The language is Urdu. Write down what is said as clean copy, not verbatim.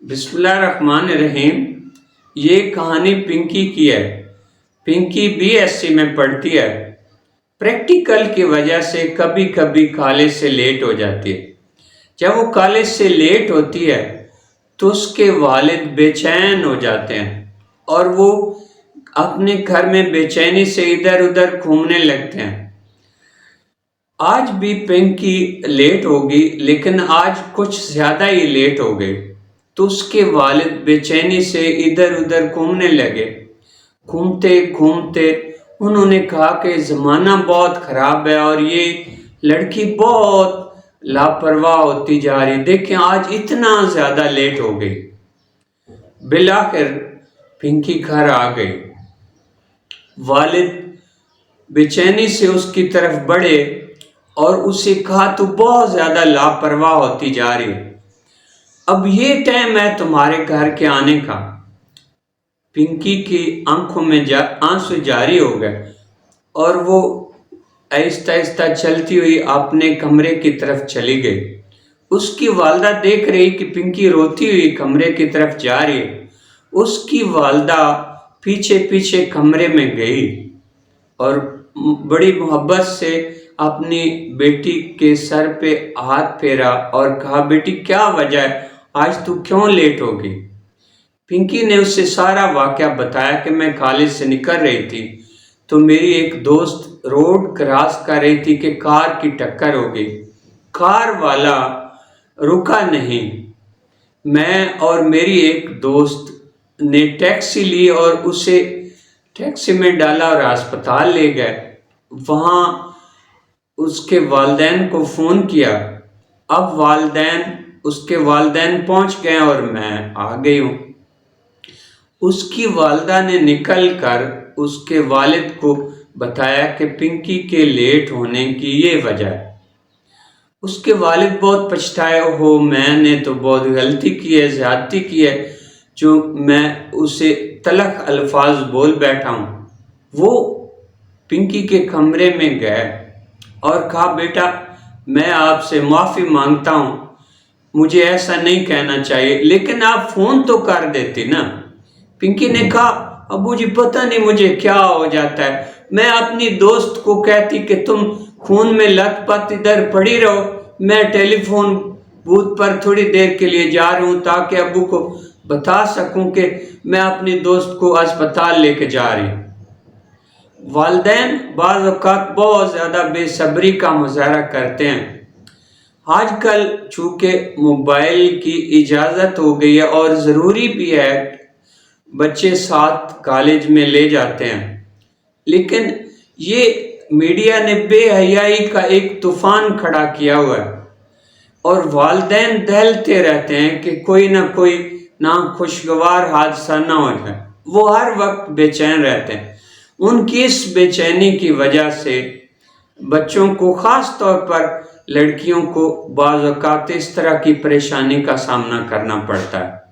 بسم اللہ الرحمن الرحیم۔ یہ کہانی پنکی کی ہے۔ پنکی BSc میں پڑھتی ہے۔ پریکٹیکل کی وجہ سے کبھی کبھی کالج سے لیٹ ہو جاتی ہے۔ جب وہ کالج سے لیٹ ہوتی ہے تو اس کے والد بے چین ہو جاتے ہیں اور وہ اپنے گھر میں بے چینی سے ادھر ادھر گھومنے لگتے ہیں۔ آج بھی پنکی لیٹ ہوگی، لیکن آج کچھ زیادہ ہی لیٹ ہو گئی تو اس کے والد بے چینی سے ادھر ادھر گھومنے لگے۔ گھومتے گھومتے انہوں نے کہا کہ زمانہ بہت خراب ہے اور یہ لڑکی بہت لاپرواہ ہوتی جا رہی، دیکھیں آج اتنا زیادہ لیٹ ہو گئی۔ بالآخر پنکی گھر آ گئی۔ والد بے چینی سے اس کی طرف بڑھے اور اسے کہا تو بہت زیادہ لاپرواہ ہوتی جا رہی، اب یہ ٹائم ہے تمہارے گھر کے آنے کا۔ پنکی کی آنکھوں میں آنسو جاری ہو گئے اور وہ آہستہ آہستہ چلتی ہوئی اپنے کمرے کی طرف چلی گئی۔ اس کی والدہ دیکھ رہی کہ پنکی روتی ہوئی کمرے کی طرف جا رہی ہے۔ اس کی والدہ پیچھے پیچھے کمرے میں گئی اور بڑی محبت سے اپنی بیٹی کے سر پہ ہاتھ پھیرا اور کہا، بیٹی کیا وجہ ہے، آج تو کیوں لیٹ ہو گئی؟ پنکی نے اسے سارا واقعہ بتایا کہ میں کالج سے نکل رہی تھی تو میری ایک دوست روڈ کراس کر رہی تھی کہ کار کی ٹکر ہو گئی۔ کار والا رکا نہیں، میں اور میری ایک دوست نے ٹیکسی لی اور اسے ٹیکسی میں ڈالا اور ہسپتال لے گئے۔ وہاں اس کے والدین کو فون کیا، اب اس کے والدین پہنچ گئے اور میں آ گئی ہوں۔ اس کی والدہ نے نکل کر اس کے والد کو بتایا کہ پنکی کے لیٹ ہونے کی یہ وجہ ہے۔ اس کے والد بہت پچھتائے، ہو میں نے تو بہت غلطی کی ہے، زیادتی کی ہے، جو میں اسے تلخ الفاظ بول بیٹھا ہوں۔ وہ پنکی کے کمرے میں گئے اور کہا، بیٹا میں آپ سے معافی مانگتا ہوں، مجھے ایسا نہیں کہنا چاہیے، لیکن آپ فون تو کر دیتی نا۔ پنکی نے کہا، ابو جی پتہ نہیں مجھے کیا ہو جاتا ہے، میں اپنی دوست کو کہتی کہ تم خون میں لت پت ادھر پڑی رہو، میں ٹیلی فون بوتھ پر تھوڑی دیر کے لیے جا رہی ہوں تاکہ ابو کو بتا سکوں کہ میں اپنی دوست کو اسپتال لے کے جا رہی ہوں۔ والدین بعض اوقات بہت زیادہ بے صبری کا مظاہرہ کرتے ہیں۔ آج کل چونکہ موبائل کی اجازت ہو گئی ہے اور ضروری بھی ہے، بچے ساتھ کالج میں لے جاتے ہیں، لیکن یہ میڈیا نے بے حیائی کا ایک طوفان کھڑا کیا ہوا ہے اور والدین دہلتے رہتے ہیں کہ کوئی نہ کوئی ناخوشگوار حادثہ نہ ہو جائے۔ وہ ہر وقت بے چین رہتے ہیں۔ ان کی اس بے چینی کی وجہ سے بچوں کو، خاص طور پر لڑکیوں کو، بعض اوقات اس طرح کی پریشانی کا سامنا کرنا پڑتا ہے۔